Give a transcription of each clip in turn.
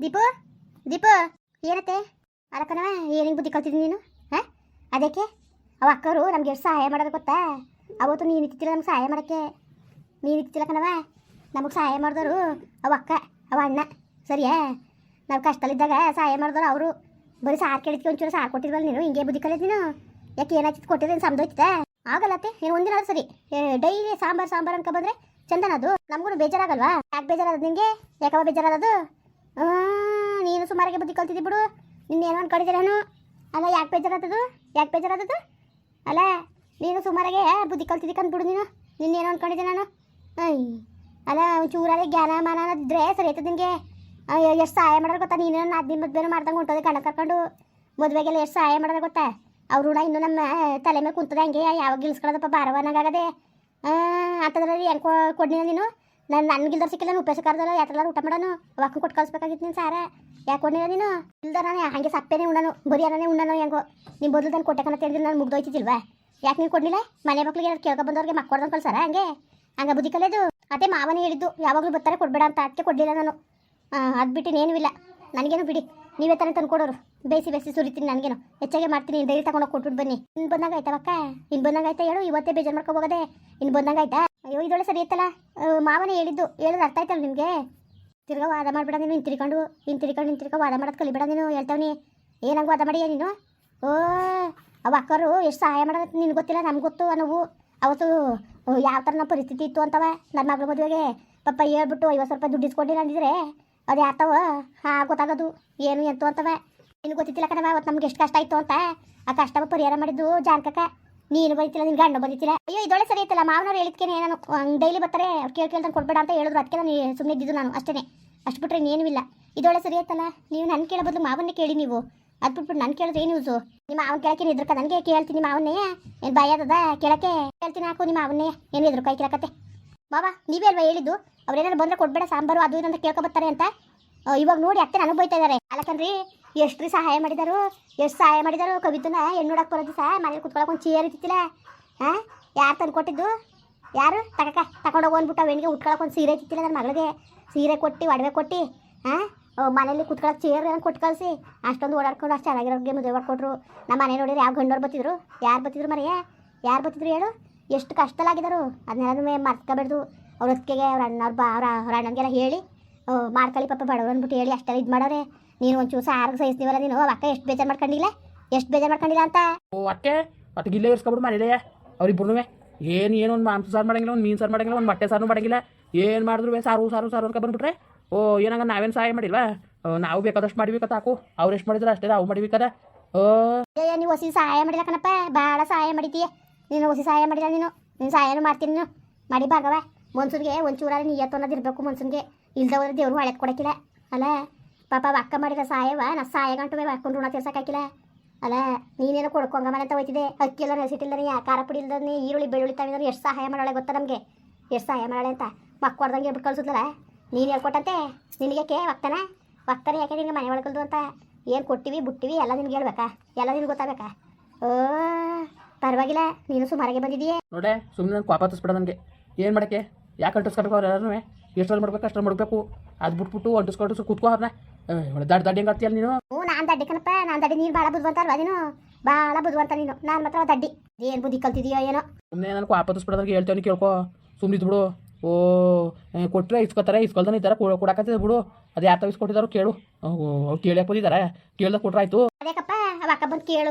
ದೀಪು ದೀಪು ಏನತ್ತೆ ಅರಕನವ ಏನಿಗೆ ಬುದ್ಧಿ ಕಲ್ತಿದ್ದೀನಿ ನೀನು ಹಾಂ ಅದಕ್ಕೆ ಅವ ಅಕ್ಕರು ನಮ್ಗೆ ಎಷ್ಟು ಸಹಾಯ ಮಾಡೋದು ಗೊತ್ತಾ. ಅವತ್ತು ನೀನು ಇತ್ತಿಲ್ಲ ನಮ್ಗೆ ಸಹಾಯ ಮಾಡೋಕ್ಕೆ, ನೀನು ಇತ್ತಿಲ್ಲ ಕಣವ ನಮಗೆ ಸಹಾಯ ಮಾಡಿದವರು ಅವ ಅಕ್ಕ ಅವ ಅಣ್ಣ ಸರಿಯಾ. ನಾವು ಕಷ್ಟದಲ್ಲಿದ್ದಾಗ ಸಹಾಯ ಮಾಡಿದವರು ಅವರು. ಬರೀ ಸಾರು ಕೇಳಿದ್ಕೆ ಒಂಚೂರು ಸಾರು ಕೊಟ್ಟಿದ್ವಲ್ಲ ನೀನು, ಹಿಂಗೆ ಬುದ್ಧಿ ಕಲಿಯೋದು ನೀನು. ಯಾಕೆ ಏನಾಯ್ತು ಕೊಟ್ಟಿದ್ದೀನಿ ಸಮದೋಯ್ತಾ ಆಗಲ್ಲತ್ತೆ. ನೀನು ಒಂದಿನ ಸರಿ ಡೈಲಿ ಸಾಂಬಾರು ಅನ್ಕೊ ಬಂದರೆ ಚಂದನ ಅದು ನಮಗೂ ಬೇಜಾರಾಗಲ್ವಾ. ಯಾಕೆ ಬೇಜಾರಾದದು ನಿನಗೆ, ಯಾಕವ ಬೇಜಾರಾದದು? ನೀನು ಸುಮಾರಿಗೆ ಬುದ್ಧಿ ಕಲ್ತಿದ್ದಿ ಬಿಡು. ನಿನ್ನೇನು ಅನ್ಕೊಂಡಿದ್ದೀರೇನು ಅಲ್ಲ, ಯಾಕೆ ಬೇಜಾರಾದದು ಅಲ್ಲ. ನೀನು ಸುಮಾರಿಗೆ ಬುದ್ಧಿ ಕಲ್ತಿದ್ದಿ ಕಂದ್ಬಿಡು ನೀನು. ನಿನ್ನೇನು ಅನ್ಕೊಂಡಿದ್ದೆ ನಾನು ಅಲ್ಲ. ಒಂಚೂರಾಗೆ ಜ್ಞಾನ ಮಾನ ಅನ್ನೋದಿದ್ರೆ ಸರಿ ಆಯ್ತದ ನಿನಗೆ. ಎಷ್ಟು ಸಹಾಯ ಮಾಡೋದು ಗೊತ್ತಾ ನೀನು. ನನ್ನ ಅದ್ದಿನ ಮದುವೆನೂ ಮಾಡ್ದಂಗೆ ಹೊಂಟೋದೆ ಕಣ್ಣ ಕರ್ಕೊಂಡು. ಮದುವೆಗೆಲ್ಲ ಎಷ್ಟು ಸಹಾಯ ಮಾಡೋದು ಗೊತ್ತಾ. ಅವ್ರ ಋಣ ಇನ್ನೂ ನಮ್ಮ ತಲೆ ಮೇಲೆ ಕುಂತದೆ ಹಂಗೆ. ಯಾವಾಗ ಗಿಲ್ಸ್ಕೊಳ್ಳೋದಪ್ಪ ಬಾರವನಾಗದೆ ಅಂತದ್ರಲ್ಲಿ ಹೆಂಗೆ ಕೊಡ್ನಿಲ್ಲ ನೀನು. ನನ್ಗಿಲ್ದಾರ ಸಿಕ್ಕಿಲ್ಲ ನಾನು ಉಪಯೋಗ ಕರ್ದಲ್ಲ ಯಾತ್ರೆಲ್ಲ ಊಟ ಮಾಡೋನು. ಅವಾಗ ಕೊಟ್ಟು ಕಳಿಸ್ಬೇಕಾಗಿತ್ತು ನೀನು ಸಾರ. ಯಾಕೆ ಕೊಡ್ನಿಲ್ಲ ನೀನು? ಇಲ್ದ ನಾನು ಹಾಗೆ ಸಪ್ಪೇನೆ ಉಣ್ಣನು, ಬರೀ ಅನ್ನನೇ ಉಣ್ಣನು. ಹೆಂಗೋ ನಿಮ್ಮ ಬದಲು ನಾನು ಕೊಟ್ಟೆ ಕಣ ತಿಳಿದ್ರೆ ನಾನು ಮುಗ್ದೋಯ್ತಿಲ್ವಾ. ಯಾಕೆ ನೀನು ಕೊಡಲಿಲ್ಲ? ಮನೆ ಮಕ್ಳಿಗೆ ಏನಾದ್ರು ಕೇಳ್ಕೊ ಬಂದವ್ರಿಗೆ ಮಕ್ಕಳ್ದಂಗೆ ಕಳ್ಸಾರ ಹಂಗೆ ಬುದ್ಧಿ ಕಲಿಯೋದು. ಅದೇ ಮಾವನೇ ಹೇಳಿದ್ದು ಯಾವಾಗಲೂ ಬರ್ತಾರೆ ಕೊಡಬೇಡ ಅಂತ, ಅದಕ್ಕೆ ಕೊಡಲಿಲ್ಲ ನಾನು. ಅದು ಬಿಟ್ಟು ಏನೂ ಇಲ್ಲ ನನಗೇನು ಬಿಡಿ. ನೀವೇ ತಾನೇ ತಂದು ಕೊಡೋರು. ಬೇಯಿಸಿ ಸುರಿತೀನಿ ನನಗೇನು ಹೆಚ್ಚಾಗೆ ಮಾಡ್ತೀನಿ. ಡೈಲಿ ತಗೊಂಡೋಗಿ ಕೊಟ್ಬಿಟ್ಟು ಬನ್ನಿ. ಇನ್ನು ಬಂದಂಗೆ ಆಯ್ತವಕ್ಕ, ಇನ್ನು ಬಂದಂಗೆ ಆಯ್ತಾ ಹೇಳು. ಇವತ್ತೇ ಬೇಜಾರು ಮಾಡ್ಕೊ ಹೋಗೋದೆ. ಇನ್ನು ಬಂದಂಗೆ ಆಯ್ತಾ? ಅಯ್ಯೋ ಇದೊಳ್ಳೆ ಸರಿ ಇತ್ತಲ್ಲ. ಮಾವನೇ ಹೇಳಿದ್ದು ಅರ್ಥ ಆಯ್ತಲ್ಲ ನಿಮಗೆ. ತಿರ್ಗಾ ವಾದ ಮಾಡಬೇಡ ನೀನು. ಹಿಂತಿರ್ಕೊಂಡು ವಾದ ಮಾಡೋದು ಕಲಿಬೇಡ ನೀನು. ಹೇಳ್ತಾವನಿ ಏನಂಗೆ ವಾದ ಮಾಡಿಯ ನೀನು. ಅವ ಅಕ್ಕರು ಎಷ್ಟು ಸಹಾಯ ಮಾಡೋದು ನಿನ್ಗೆ ಗೊತ್ತಿಲ್ಲ, ನಮ್ಗೆ ಗೊತ್ತು. ನಾವು ಅವತ್ತು ಯಾವ ಥರ ನಮ್ಮ ಪರಿಸ್ಥಿತಿ ಇತ್ತು ಅಂತವ. ನನ್ನ ಮಗಳ ಮದುವೆಗೆ ಪಾಪ ಹೇಳ್ಬಿಟ್ಟು 50 ರೂಪಾಯಿ ದುಡ್ಡು ಇಸ್ಕೊಂಡಿಲ್ಲ ಅಂದಿದ್ರೆ ಅದು ಯಾತವ ಗೊತ್ತಾಗೋದು ಏನು ಎಂತು ಅಂತವ. ನಿನ್ಗೆ ಗೊತ್ತಿತ್ತಿಲ್ಲ ಕಣವ ಅವತ್ತು ನಮ್ಗೆ ಎಷ್ಟು ಕಷ್ಟ ಆಯಿತು ಅಂತ. ಆ ಕಷ್ಟ ಪರಿಹಾರ ಮಾಡಿದ್ದು ಜಾನ್ಕಕ್ಕ. ನೀನು ಬರೀತಿಲ್ಲ, ನಿನ್ನ ಗಂಡ ಬರೀತಿಲ್ಲ. ಅಯ್ಯೋ ಇದೊಳ್ಳೆ ಸರಿ ಐತಲ್ಲ. ಮಾವನವ್ರು ಹೇಳಿದ್ಕೇನೆ ನಾನು ಡೈಲಿ ಬರ್ತಾರೆ ಅವ್ರು ಕೇಳ್ತಾನೆ ಕೊಡಬೇಡ ಅಂತ ಹೇಳಿದ್ರು. ಅದಕ್ಕೆ ನಾನು ಸುಮ್ಮನೆ ಇದ್ದಿದ್ದು ನಾನು ಅಷ್ಟೇ. ಅಷ್ಟು ಬಿಟ್ಟರೆ ಇನ್ನೇನೂ ಇಲ್ಲ. ಇದೊಳ್ಳೆ ಸರಿ ಐತಲ್ಲ. ನೀವು ನನ್ನ ಕೇಳೋ ಬದಲು ಮಾವನ್ನೇ ಕೇಳಿ ನೀವು. ಅದು ಬಿಟ್ಬಿಟ್ಟು ನಾನು ಕೇಳಿದ್ರೆ ಏನು ಯೂಸು? ನಿಮ್ಮ ಮಾವನ ಕೇಳಕ್ಕೆ ಇದ್ರಕ ನನಗೆ ಕೇಳ್ತೀನಿ. ಮಾವನ್ನೇ ಏನು ಭಯ ಅದ ಕೇಳಕ್ಕೆ ಕೇಳ್ತೀನಿ. ಹಾಕು ನಿಮ್ಮ ಮಾವನ್ನೇ ಏನು ಇದ್ರು ಕೈ ಕೇಳಕತ್ತೆ. ಬಾಬಾ ನೀವೇ ಅಲ್ವಾ ಹೇಳಿದ್ದು ಅವ್ರೇನಾದ್ರು ಬಂದರೆ ಕೊಡಬೇಡ ಸಾಂಬಾರು ಅದು ಇದು ಅಂತ ಕೇಳ್ಕೊಬರ್ತಾರೆ ಅಂತ. ಇವಾಗ ನೋಡಿ ಅತ್ತೆ ನನಗೆ ಬೈತಾ ಇದ್ದಾರೆ. ಅಲ್ಲಕನ್ರಿ ಎಷ್ಟು ಸಹಾಯ ಮಾಡಿದಾರು. ಕವಿತನ ಹೆಣ್ಣು ನೋಡಕ್ಕೆ ಬರೋದು ಸಹ ಮನೇಲಿ ಕುತ್ಕೊಳಕ್ಕೆ ಒಂದು ಚೇರ್ ಇತ್ತಿಲ್ಲ. ಯಾರು ತಂದು ಕೊಟ್ಟಿದ್ದು? ಯಾರು ತಗೊಂಡೋಗಿ ಅಂದ್ಬಿಟ್ಟು ಅವೆಣ್ಣಿಗೆ ಉಟ್ಕೊಳಕ್ಕೆ ಒಂದು ಸೀರೆ ಇತ್ತಿಲ್ಲ. ನನ್ನ ಮಗಳಿಗೆ ಸೀರೆ ಕೊಟ್ಟು ಒಡವೆ ಕೊಟ್ಟು ಮನೇಲಿ ಕುತ್ಕೊಳಕ್ಕೆ ಚೇರ್ ಕೊಟ್ಟು ಕಳಿಸಿ ಅಷ್ಟೊಂದು ಓಡಾಡ್ಕೊಂಡು ಅಷ್ಟು ಚೆನ್ನಾಗಿರೋರಿಗೆ ಮದುವೆ ಮಾಡ್ಕೊಟ್ರು. ನಮ್ಮ ಮನೆ ನೋಡಿದ್ರೆ ಯಾವ ಗಂಡವ್ರು ಬರ್ತಿದ್ರು? ಯಾರು ಬರ್ತಿದ್ರು ಮರೆಯ? ಯಾರು ಬರ್ತಿದ್ರು ಹೇಳು? ಎಷ್ಟು ಕಷ್ಟಲಾಗಿದ್ದಾರು. ಅದನ್ನೆಲ್ಲನೂ ಮರ್ತ್ಕೊಬೇಡ್ದು. ಅವ್ರ ಹೊತ್ತಿಗೆ ಅವ್ರ ಅವ್ರ ಅಣ್ಣನಿಗೆಲ್ಲ ಹೇಳಿ ಮಾಡ್ಕೊಳ್ಳಿ ಪಾಪ ಬಡವ್ರು ಅಂದ್ಬಿಟ್ಟು ಹೇಳಿ ಅಷ್ಟೆಲ್ಲ ಇದು ಮಾಡೋರೆ. ನೀನು ಒಂಚೂರು ಸಾರಿಗೆ ಸಹಿಸ್ತೀವಲ್ಲ ನೀನು. ಅಕ್ಕ ಎಷ್ಟು ಬೇಜಾರು ಮಾಡ್ಕೊಂಡಿಲ್ಲ ಅಂತ. ಅತ್ತೆ ಇಲ್ಲೇ ಇರ್ಸ್ಕೊಬಿಡು ಮನೇಲೆ ಅವ್ರಿಬ್ಬರು. ಏನು ಒಂದು ಮಾಂಸ ಸಾರು ಮಾಡಂಗಿಲ್ಲ, ಒಂದು ಮೀನು ಸಾರು ಮಾಡಂಗಿಲ್ಲ, ಒಂದು ಮೊಟ್ಟೆ ಸಾರು ಮಾಡಂಗಿಲ್ಲ. ಏನು ಮಾಡಿದ್ರು ಸಾರು ಅಂತ ಬಂದ್ಬಿಟ್ರೆ ಏನಂಗ ನಾವೇನು ಸಹಾಯ ಮಾಡಿಲ್ವಾ? ನಾವು ಬೇಕಾದಷ್ಟು ಮಾಡಿಬೇಕತ್ತ ಹಾಕು. ಅವ್ರು ಎಷ್ಟು ಮಾಡಿದ್ರೆ ಅಷ್ಟೇ ನಾವು ಮಾಡಿಬೇಕದ. ನೀವು ಹೊಸಿ ಸಹಾಯ ಮಾಡಿಲ್ಲ ಕಣಪ್ಪ, ಭಾಳ ಸಹಾಯ ಮಾಡಿದ್ದೀಯ ನೀನು. ಹೊಸಿ ಸಹಾಯ ಮಾಡಿಲ್ಲ ನೀನು ಸಹಾಯನೂ ಮಾಡ್ತೀನಿ ನೀನು. ಮಾಡಿ ಭಾಗವ ಮನ್ಸೂರಿಗೆ ಒಂಚೂರಾದ್ರೆ ನೀಯತ್ತು ಅನ್ನೋದು ಇರಬೇಕು ಮನ್ಸೂನ್ಗೆ. ಇಲ್ದ ಹೋದ್ರೆ ದೇವ್ರು ಒಳಗೆ ಕೊಡೋಕ್ಕಿಲ್ಲ ಅಲ್ಲ. ಪಾಪ ಅಕ್ಕ ಮಾಡಿದ ಸಹಾಯವ ನಾವು ಸಹಾಯ ಗಂಟು ಹಾಕೊಂಡು ಋಣ ತೀರ್ಸೋಕ್ಕಾಗಿಲ್ಲ ಅಲ್ಲ. ನೀನೇನು ಕೊಡ್ಕೊಂಗ ಮನೆ ಅಂತ ಹೋಯ್ತಿದೆ. ಅಕ್ಕಿ ಎಲ್ಲ ನೆಸಿಟ್ಟಿಲ್ದಾನೆ, ಖಾರ ಪುಡಿ ಇಲ್ದಾನೆ, ಈರುಳ್ಳಿ ಬೆಳ್ಳುಳ್ಳಿ ತಾವಿದ್ರೆ ಎಷ್ಟು ಸಹಾಯ ಮಾಡಾಳೆ ಗೊತ್ತಾ ನಮಗೆ. ಎಷ್ಟು ಸಹಾಯ ಮಾಡಾಳೆ ಅಂತ ಮಕ್ಕಳ್ದಂಗೆ ಹೇಳ್ಬಿಟ್ಟು ಕಳ್ಸುತ್ತಲ್ಲ. ನೀನು ಹೇಳ್ಕೊಟ್ಟಂತೆ ನಿನಗೆ ಒಕ್ತಾನೆ ಯಾಕೆ ನಿನಗೆ ಮನೆ ಒಳಗಲ್ದು ಅಂತ. ಏನು ಕೊಟ್ಟಿವಿ ಬಿಟ್ಟಿವಿ ಎಲ್ಲ ನಿನ್ಗೆ ಹೇಳ್ಬೇಕಾ? ಎಲ್ಲ ನಿನ್ಗೆ ಗೊತ್ತಾಗಬೇಕಾ? ಪರವಾಗಿಲ್ಲ ನೀನು ಸುಮಾರಿಗೆ ಬಂದಿದೆಯೇ ನೋಡೆ. ಸುಮ್ಮನೆ ನಾನು ಕೋಪ ಹತ್ತಿಸ್ಬಿಡ ನನಗೆ. ಏನು ಮಾಡೋಕ್ಕೆ? ಯಾಕೆ ಅಂಟಿಸ್ಕೊಬೇಕು ಅವ್ರು ಎಲ್ಲರೂ? ಎಷ್ಟೊಂದು ಮಾಡ್ಬೇಕು ಅಷ್ಟೊಂದು ಮಾಡಬೇಕು. ಅದು ಬಿಟ್ಬಿಟ್ಟು ಅಂಟಿಸ್ಕೊಂಡು ಕೂತ್ಕೋ ಅವ್ರನ್ನ. ದಡ್ಡ ಹೆಂಗೆ ಆಗ್ತೀಯಲ್ಲ ನೀನು? ನಾನು ದಡ್ಡಿ ಕಣಪ್ಪ, ನಾನು ದಡ್ಡಿ. ನೀನು ಭಾಳ ಬುದ್ಧಿವಂತ ಅಲ್ವಾ ನೀನು? ಭಾಳ ಬುದ್ಧಿವಂತ ನೀನು. ನಾನು ಮಾತ್ರ ದಡ್ಡಿ. ಏನು ಬುದ್ಧಿ ಕಲ್ತಿದೀಯೋ ಏನೋ. ಸುಮ್ಮನೆ ನಾನು ಕೋಪ ಹತ್ತಿಸ್ಬಿಡೋದಕ್ಕೆ ಹೇಳ್ತೇವೆ ಕೇಳ್ಕೊ. ಸುಮ್ಮನೆ ಬಿಡು. ಕೊಟ್ಟರೆ ಇಸ್ಕೊತಾರೆ, ಇಸ್ಕೊಳ್ದಾನೆ ಈ ಥರ ಕೊಡಕತ್ತಿದೆ ಬಿಡು. ಅದು ಯಾರು ಇಸ್ಕೊಟ್ಟಿದ್ದಾರೋ ಕೇಳು. ಅವ್ರು ಕೇಳಕ್ಕೆ ಬಂದಿದ್ದಾರೆ, ಕೇಳ್ದಾಗ ಕೊಟ್ರಾಯ್ತು. ಅದಕ್ಕಪ್ಪ ಅಕ್ಕ ಬಂದು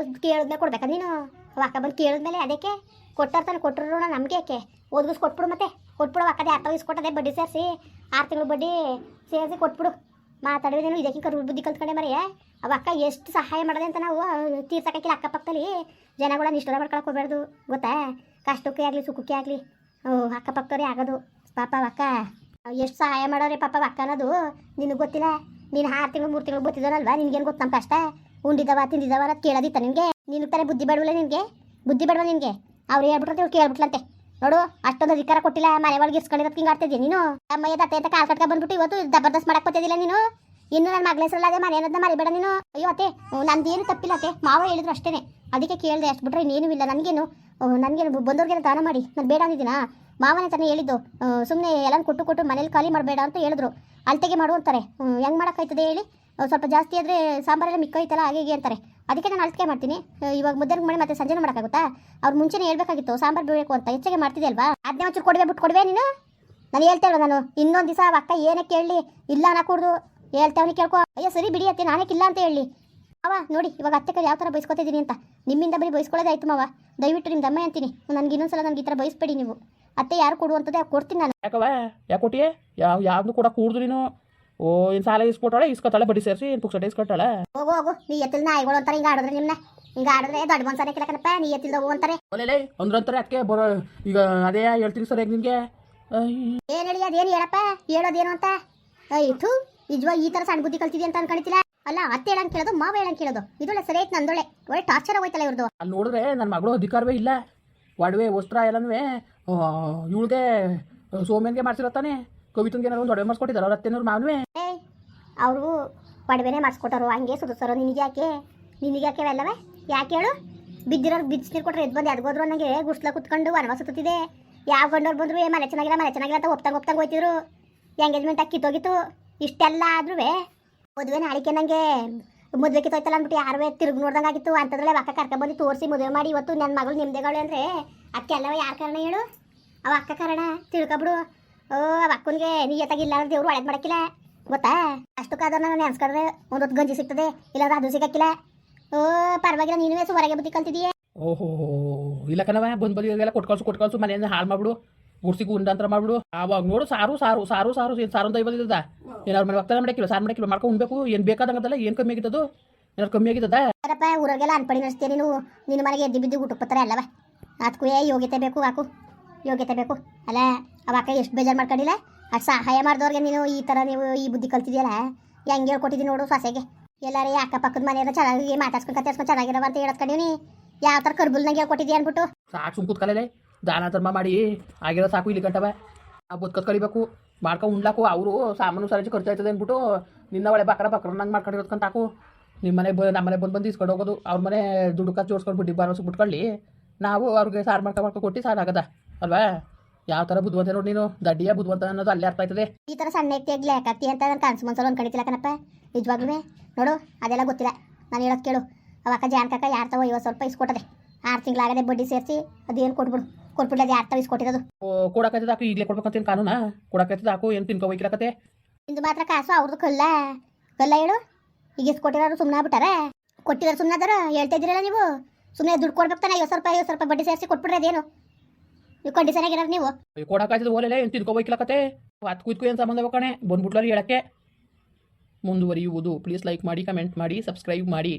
ಕೇಳಿದ್ಮೇಲೆ ಕೊಡ್ಬೇಕಾ ನೀನು? ಅಕ್ಕ ಬಂದು ಕೇಳಿದ್ಮೇಲೆ ಅದಕ್ಕೆ ಕೊಟ್ಟಾರ್ತಾನೆ. ಕೊಟ್ಟರು ನಮಗೆ ಯಾಕೆ ಓದ್ಗಿಸ್ ಕೊಟ್ಬಿಡು. ಮತ್ತೆ ಕೊಟ್ಬಿಡು. ಅಕ್ಕದ ಯಾರು ಇಸ್ಕೊಟ್ಟದೆ ಬಡ್ಡಿ ಸೇರಿಸಿ 6 ತಿಂಗಳು ಬಡ್ಡಿ ಸೇರಿಸಿ ಕೊಟ್ಬಿಡು. ಮಾತಾಡಿದ್ರೆ ನೀನು ಇದಕ್ಕೆ ಕರು ಬುದ್ಧಿ ಕಲ್ತ್ಕೊಂಡೆ ಮರೆಯ. ಅಕ್ಕ ಎಷ್ಟು ಸಹಾಯ ಮಾಡೋದೆ ಅಂತ ನಾವು ತೀರ್ಸಕ್ಕಾಗಿಲ್ಲ. ಅಕ್ಕಪಕ್ಕದಲ್ಲಿ ಜನಗಳನ್ನ ಇಷ್ಟರ ಮಾಡ್ಕೊಳಕ್ಕೆ ಹೋಗ್ಬಾರ್ದು ಗೊತ್ತಾ. ಕಷ್ಟಕ್ಕೆ ಆಗಲಿ ಸುಖಕ್ಕೆ ಆಗಲಿ ಅಕ್ಕಪಕ್ಕದವರೇ ಆಗೋದು. ಪಾಪ ಅಕ್ಕ ಎಷ್ಟು ಸಹಾಯ ಮಾಡೋರೆ ಪಾಪ ಅಕ್ಕ ಅನ್ನೋದು ನಿನಗೆ ಗೊತ್ತಿಲ್ಲ. ನೀನು 6 ತಿಂಗಳು 3 ತಿಂಗಳು ಗೊತ್ತಿದ್ದಾನಲ್ವಾ. ನಿನ್ಗೇನು ಗೊತ್ತು ನಮ್ಮ ಕಷ್ಟ? ಉಂಡಿದವ ತಿಂದಿದ್ದವ ಅನ್ನೋದು ಕೇಳೋದಿತ್ತ ನಿನಗೆ? ನಿನಗೆ ತಾನೇ ಬುದ್ಧಿ ಬೇಡವಲ್ಲ ನಿನಗೆ? ಬುದ್ಧಿ ಬೇಡವ ನಿನಗೆ? ಅವ್ರು ಹೇಳ್ಬಿಟ್ರಂತೆ ಇವ್ರು ಕೇಳ್ಬಿಟ್ಲಂತೆ. ನೋಡು ಅಷ್ಟೊಂದು ಅಧಿಕಾರ ಕೊಟ್ಟಿಲ್ಲ. ಮನೆ ಒಳಗೆ ಇಸ್ಕೊಂಡಿರೋದು ಹಿಂಗೆ ಆಡ್ತಿದ್ದೆ ನೀನು. ಅಮ್ಮಯ್ಯ ತತ್ತೆ ಅಂತ ಕಾಲು ಕಟ್ಕ ಬಂದ್ಬಿಟ್ಟು ಇವತ್ತು ಜಬರ್ದಸ್ತ್ ಮಾಡಕ್ಕೆ ಬತ್ತಿದ್ದಿಲ್ಲ ನೀನು. ಇನ್ನು ನನ್ನ ಮಗಳ ಹೆಸರಲ್ಲ ಅದೇ ಮನೆ ಅನ್ನೋದನ್ನ ಮರಿಬೇಡ ನೀನು. ಅಯ್ಯೋ ಅತ್ತೆ ನಂದೇನು ತಪ್ಪಿಲ್ಲ ಅತ್ತೆ, ಮಾವ ಹೇಳಿದ್ರು ಅಷ್ಟೇ. ಅದಕ್ಕೆ ಕೇಳಿದೆ ಅಷ್ಟು ಬಿಟ್ರೆ ಇನ್ನೇನು ಇಲ್ಲ. ನನಗೇನು ಬಂದವ್ರಿಗೆಲ್ಲ ದಾನ ಮಾಡಿ ನಾನು ಬೇಡ ಅಂದಿದ್ದೀನಾ? ಮಾವನೇ ತಾನೇ ಹೇಳಿದ್ದು ಸುಮ್ಮನೆ ಎಲ್ಲ ಕೊಟ್ಟು ಮನೇಲಿ ಖಾಲಿ ಮಾಡಬೇಡ ಅಂತ ಹೇಳಿದ್ರು. ಅಲ್ತೆಗೆ ಮಾಡು ಅಂತಾರೆ. ಹೆಂಗೆ ಮಾಡೋಕ್ಕಾಯ್ತದೆ ಹೇಳಿ? ಸ್ವಲ್ಪ ಜಾಸ್ತಿ ಆದರೆ ಸಾಂಬಾರೆಲ್ಲ ಮಿಕ್ಕೈತಲ್ಲ ಹಾಗೆ ಹೀಗೆ ಅಂತಾರೆ. ಅದಕ್ಕೆ ನಾನು ಅಳ್ಕೆ ಮಾಡ್ತೀನಿ. ಇವಾಗ ಮಧ್ಯಾಹ್ನ ಮಾಡಿ ಮತ್ತೆ ಸಂಜೆನೂ ಮಾಡೋಕ್ಕಾಗುತ್ತಾ? ಅವ್ರು ಮುಂಚೆನೇ ಹೇಳ್ಬೇಕಾಗಿತ್ತು ಸಾಂಬಾರು ಬೇಕು ಅಂತ, ಹೆಚ್ಚಿಗೆ ಮಾಡ್ತಿದ್ದೆ ಅಲ್ವಾ? ಅದನ್ನೇ ಒಂಚೂರು ಕೊಡುವೆ ಬಿಟ್ಟು ಕೊಡುವೆ ನೀನು. ನಾನು ಹೇಳ್ತಾ ಇಲ್ವ ನಾನು ಇನ್ನೊಂದು ದಿವಸ ಅಕ್ಕ ಏನೇ ಕೇಳಲಿ ಇಲ್ಲ ಅನ್ನಕೂಡ್ದು, ಹೇಳ್ತೇವನಿ ಕೇಳ್ಕೊ. ಅಯ್ಯೋ ಸರಿ ಬಿಡಿ ಅತ್ತೆ, ನಾನೇಕಿಲ್ಲ ಅಂತ ಹೇಳಿ ಅವ ನೋಡಿ ಇವಾಗ ಅತ್ತೆ ಕೈ ಯಾವ ಥರ ಬಯಸ್ಕೊತಿದ್ದೀನಿ ಅಂತ. ನಿಮ್ಮಿಂದ ಬರೀ ಬಯಸ್ಕೊಳ್ಳೋದಾಯ್ತು ಮಾವ, ದಯವಿಟ್ಟು ನಿಮ್ಮ ದಮ್ಮ ಅಂತೀನಿ. ನನಗೆ ಇನ್ನೊಂದ್ಸಲ ನನಗೆ ಈ ಥರ ಬಯಸ್ಬೇಡಿ ನೀವು. ಅತ್ತೆ ಯಾರು ಕೊಡುವಂಥದ್ದೇ ಕೊಡ್ತೀನಿ ನಾನು. ಯಾಕವ ಯಾಕೆ ಕೊಟ್ಟಿಯೇ? ಯಾವ್ದು ಕೂಡ ಕೂಡ್ದು ನೀನು? ಓ ಏನು ಸಾಲ ಇಸ್ಕೊಟ್ಟಾಳೆ, ಇಸ್ಕೊತಾಳೆ ಬಡ್ಡಿ ಸೇರಿಸಿ ಏನು ಪುಕ್ಸಟೆ ಇಸ್ಕೊಟ್ಟಾಳೆ? ಹೋಗು ಹೋಗು, ನೀ ಎತ್ತಿಲ್ ನಾಯಿಗಳು ಅಂತಾರೆ ಹಿಂಗೆ ಆಡಿದ್ರೆ ನಿಮ್ಮನ್ನ. ಹಿಂಗೆ ಆಡಿದ್ರೆ ದೊಡ್ಡ ಮನ್ಸನೇ ಕೆಲಕನಪ್ಪ, ನೀ ಎತ್ತಿಲ್ದ ಹೋಗು ಅಂತಾರೆ. ಒಲೆ ಅಂದ್ರಂತಾರೆ ಅದಕ್ಕೆ ಬರೋ. ಈಗ ಅದೇ ಹೇಳ್ತೀನಿ ಸರ್ ಹೇಗೆ ನಿನಗೆ ಏನು ಹೇಳಿ ಅದೇನು ಹೇಳಪ್ಪ, ಹೇಳೋದೇನು ಅಂತ. ಆಯ್ತು ನಿಜವಾಗಿ ಈ ಥರ ಸಣ್ಣ ಬುದ್ಧಿ ಕಲ್ತಿದ್ದಿ ಅಂತ ಅನ್ಕೊಂಡಿತಿಲ್ಲ. ಅಲ್ಲ ಅತ್ತೆ ಹೇಳಂಗೆ ಕೇಳೋದು, ಮಾವ ಹೇಳಂಗೆ ಕೇಳೋದು, ಇದೊಳ್ಳೆ ಸರಿ ಐತೆ ನಂದೊಳ್ಳೆ. ಒಳ್ಳೆ ಟಾರ್ಚರ್ ಆಗೋಯ್ತಲ್ಲ ಇವ್ರದ್ದು. ಅಲ್ಲಿ ನೋಡಿದ್ರೆ ನನ್ನ ಮಗಳು ಅಧಿಕಾರವೇ ಇಲ್ಲ. ಒಡವೆ ವಸ್ತ್ರ ಎಲ್ಲನೂ ಇವಳಿಗೆ ಸೋಮೇನ್ಗೆ ಮಾಡ್ಸಿರತ್ತಾನೆ. ಕವಿತನ್ಗೆ ಏನಾರು ಒಂದು ಒಡವೆ ಮಾಡಿಸ್ಕೊಟ್ಟಿದ್ದಾರೆ ಅವ್ರ ಅತ್ತೆನವ್ರು ಮಾವನವೇ. ಅವರು ಒಡವೆನೇ ಮಾಡಿಸ್ಕೊಟ್ಟರು, ಹಂಗೆ ಸುರಿಸೋರು. ನಿನಗೆ ಯಾಕೆ ಅವೆಲ್ಲವೇ ಯಾಕೆ ಹೇಳು? ಬಿದ್ದಿರೋರು ಬಿಚ್ಚಿ ಕೊಟ್ಟರೆ ಎದ್ದು ಬಂದು ಎದ್ಗೋದ್ರು ನನಗೆ ಗುಡ್ಸ್ಲ ಕುತ್ಕೊಂಡು ವನವಾಸ ಸುತ್ತಿದೆ. ಯಾವ ಗಂಡವ್ರು ಬಂದ್ರು ಮನೆ ಚೆನ್ನಾಗಿಲ್ಲ ಅಂತ ಒಪ್ತಂಗೆ ಹೋಯ್ತಿದ್ರು. ಎಂಗೇಜ್ಮೆಂಟ್ ಕಿತ್ತೋಗಿತ್ತು. ಇಷ್ಟೆಲ್ಲ ಆದ್ರೂ ಮದುವೆ ನಾಳಿಕೆ ನನಗೆ ಮದುವೆ ಕಿತ್ತೋಯ್ತಲ್ಲ ಅಂದ್ಬಿಟ್ಟು ಯಾರು ತಿರುಗಿ ನೋಡ್ದಂಗೆ ಆಗಿತ್ತು. ಅಂಥದ್ರಲ್ಲೇ ಅಕ್ಕ ಕರ್ಕೊಂಡ್ಬಂದು ತೋರಿಸಿ ಮದುವೆ ಮಾಡಿ ಇವತ್ತು ನನ್ನ ಮಗಳು ನಿಮ್ದೆಗಳು ಅಂದರೆ ಅದಕ್ಕೆ ಎಲ್ಲವ ಯಾರು ಕಾರಣ ಹೇಳು? ಅವ ಅಕ್ಕ ಕಾರಣ ತಿಳ್ಕೊಬಿಡು. ಅವ ಅಕ್ಕನಿಗೆ ನೀಯತ್ತಾಗಿಲ್ಲ ಅಂದ್ರೆ ದೇವ್ರು ಒಳಗೆ ಮಾಡಕ್ಕಿಲ್ಲ ಗೊತ್ತಾ? ಅಷ್ಟಕ್ಕಾದ್ರೂ ನಾನು ನೆನ್ಸ್ಕೊಂಡ್ರೆ ಒಂದೊತ್ತು ಗಂಜಿ ಸಿಗ್ತದೆ, ಇಲ್ಲಾಂದ್ರೆ ಅದು ಸಿಗಕ್ಕಿಲ್ಲ. ಪರವಾಗಿಲ್ಲ, ನೀನು ಹೊರಗೆ ಬುದ್ಧಿ ಕಲ್ತಿದೀಯ. ಓಹೋ ಇಲ್ಲ ಕಣವ, ಬಂದ್ಬದಿಗೆಲ್ಲ ಕೊಟ್ಕಳ್ಸು ಮನೆಯಿಂದ ಹಾಳು ಮಾಡ್ಬಿಡು, ಗುಡ್ಸಿಗೂ ಉಂಡಂತರ ಮಾಡ್ಬಿಡು. ಆವಾಗ ನೋಡು ಸಾರು ಸಾರು ಸಾರು ಸಾರು ಏನು ಸಾರು ಅಂತ ಬಂದಿದ್ದದ. ಏನಾರು ಮನೆ ಹೋಗ್ತಾನೆ ಮಾಡಕ್ಕಿಲ್ಲ, ಸಾರು ಮಾಡಕ್ಕಿಲ್ಲ, ಮಾಡ್ಕೊಂಡು ಉಣ್ಬೇಕು. ಏನು ಬೇಕಾದಂಗದಲ್ಲ, ಏನು ಕಮ್ಮಿ ಆಗಿದ್ದದು? ಏನಾರು ಕಮ್ಮಿ ಆಗಿದ್ದದ? ಅರಪ್ಪ ಊರಿಗೆಲ್ಲ ಅನ್ಪಡಿ ನಡೆಸ್ತೀಯ ನೀನು. ನಿನ್ನ ಮನೆಗೆ ಎದ್ದು ಬಿದ್ದು ಊಟಕ್ಕೆ ಬರ್ತಾರೆ ಅಲ್ಲವ. ಅದಕ್ಕೂ ಯೋಗ್ಯತೆ ಬೇಕು, ಹಾಕು ಯೋಗ್ಯತೆ ಬೇಕು. ಅಲ್ಲ ಅವ ಅಕ್ಕ ಎಷ್ಟು ಬೇಜಾರು ಮಾಡ್ಕೊಂಡಿಲ್ಲ. ಅಷ್ಟು ಸಹಾಯ ಮಾಡಿದವ್ರಿಗೆ ನೀನು ಈ ಥರ ನೀವು ಈ ಬುದ್ಧಿ ಕಲ್ತಿದ್ಯಲ್ಲ. ಹೆಂಗೆ ಹೇಳ್ಕೊಟ್ಟಿದ್ದೀನಿ ನೋಡು ಸೊಸೆಗೆ. ಎಲ್ಲಾರೇ ಅಕ್ಕಪಕ್ಕದ ಮನೆಯಲ್ಲ ಚೆನ್ನಾಗಿ ಮಾತಾಡ್ಸ್ಕೊಂಡು ಚೆನ್ನಾಗಿರವ ಅಂತ ಹೇಳತ್ಕೊಂಡಿವ್ನಿ. ಯಾವ ಥರ ಕರ್ಬುಲ್ನಾಗ ಹೇಳ್ಕೊಟ್ಟಿದ್ಯಾ ಅಂದ್ಬಿಟ್ಟು ಸಾಕು ಸುಮ್ ಕೂತ್ಕಲೇ ದಾನ ಧರ್ಮ ಮಾಡಿ ಆಗಿರೋ ಸಾಕು. ಇಲ್ಲಿ ಗಂಟವ ಆ ಬದುಕತ್ ಕಲಿಬೇಕು, ಮಾಡ್ಕೊಂಡು ಉಣ್ಲಾಕು. ಅವರು ಸಾಮಾನು ಸರಜಿ ಖರ್ಚು ಆಯ್ತದೆ ಅಂದ್ಬಿಟ್ಟು ನಿನ್ನ ಒಳ್ಳೆ ಬಕ್ರ ನಂಗೆ ಮಾಡ್ಕೊಂಡಿರೋದ್ಕಂತ ಹಾಕು. ನಿಮ್ಮ ಮನೆ ನಮ್ಮ ಮನೆ ಬಂದು ಇಸ್ಕೊಂಡು ಹೋಗೋದು, ಅವ್ರ ಮನೆ ದುಡ್ಡು ಖರ್ಚು ಜೋಡಿಸ್ಕೊಂಡು ಬಿಟ್ಟು ಬಾರೋಸು ಬಿಟ್ಕೊಳ್ಳಿ. ನಾವು ಅವ್ರಿಗೆ ಸಾರು ಮಾಡ್ಕೊಂಡು ಕೊಟ್ಟು ಸಾರು ಆಗದ ಅಲ್ವಾ? ಯಾವ ಥರ ಬುದ್ಧಿವಂತ ನೋಡಿ ನೀನು, ದಡ್ಡಿಯ ಬುದ್ಧಿವಂತ ಅನ್ನೋದು ಅಲ್ಲೇ ಅರ್ಥ ಆಯ್ತದೆ. ಈ ಥರ ಸಣ್ಣ ಎತ್ತಿಯಾಗ್ಲಿ ಯಾಕಾಗ್ತಿ ಅಂತ ನಾನು ಕನ್ಸು ಮನ್ಸಲ್ಲಿ ಅನ್ಕೊಂಡಿತಿಲ್ಲ ಕಣಪ್ಪ. ನಿಜವಾಗ್ಲೂ ನೋಡು ಅದೆಲ್ಲ ಗೊತ್ತಿಲ್ಲ. ನಾನು ಹೇಳೋದು ಕೇಳು. ಅವಕ್ಕ ಜಾನ್ಕಕ್ಕ ಯಾರು ತಗೋ ಇವತ್ತು ಸ್ವಲ್ಪ ಇಸ್ಕೊಟ್ಟದೆ. 6 ತಿಂಗಳಾಗದೆ ಬಡ್ಡಿ ಸೇರಿಸಿ ಅದೇನು ಕೊಟ್ಬಿಡ್ಲಿ. ಅದು ಯಾರು ತಾವು ಇಸ್ಕೊಟ್ಟಿರೋದು? ಕೊಡಕತ್ತದ ಹಾಕು, ಈಗಲೇ ಕೊಡ್ಬೇಕಂತೇನು ಕಾನೂನಾ? ಕೊಡಕತ್ತದ ಹಾಕು, ಏನು ತಿನ್ಕೋಬೇಕಿರಕತ್ತೆ. ಇಂದು ಮಾತ್ರ ಕಾಸು ಅವ್ರದ್ದು ಕಲ್ಲ ಹೇಳು. ಈಗ ಇಸ್ಕೊಟ್ಟಿರೋರು ಸುಮ್ಮನೆ ಆಗ್ಬಿಟ್ಟಾರ? ಕೊಟ್ಟಿರೋರು ಸುಮ್ಮನೆ ಅದಾರ? ಹೇಳ್ತಾ ಇದ್ದೀರಲ್ಲ ನೀವು. ಸುಮ್ಮನೆ ದುಡ್ಡು ಕೊಡ್ಬೇಕು ತಾನೆ. 50 ರೂಪಾಯಿ ಬಡ್ಡಿ ಸೇರಿಸಿ ಕೊಟ್ಬಿಡ್ರಿ. ಅದೇನು ನೀವು ಕಂಡೀಷನ್ ಆಗಿರೋರು ನೀವು? ಕೊಡಕಾಯ್ತದ ಓಲೆಲ್ಲ ಏನು ತಿನ್ಕೋಬೇಕಿಲ್ಲಕತ್ತೆ. ಅದಕ್ಕೂ ಏನು ಸಂಬಂಧ ಕಣೆ ಬಂದ್ಬಿಟ್ಲಲ್ಲಿ ಹೇಳಕ್ಕೆ. ಮುಂದುವರಿಯುವುದು. ಪ್ಲೀಸ್ ಲೈಕ್ ಮಾಡಿ, ಕಮೆಂಟ್ ಮಾಡಿ, ಸಬ್ಸ್ಕ್ರೈಬ್ ಮಾಡಿ.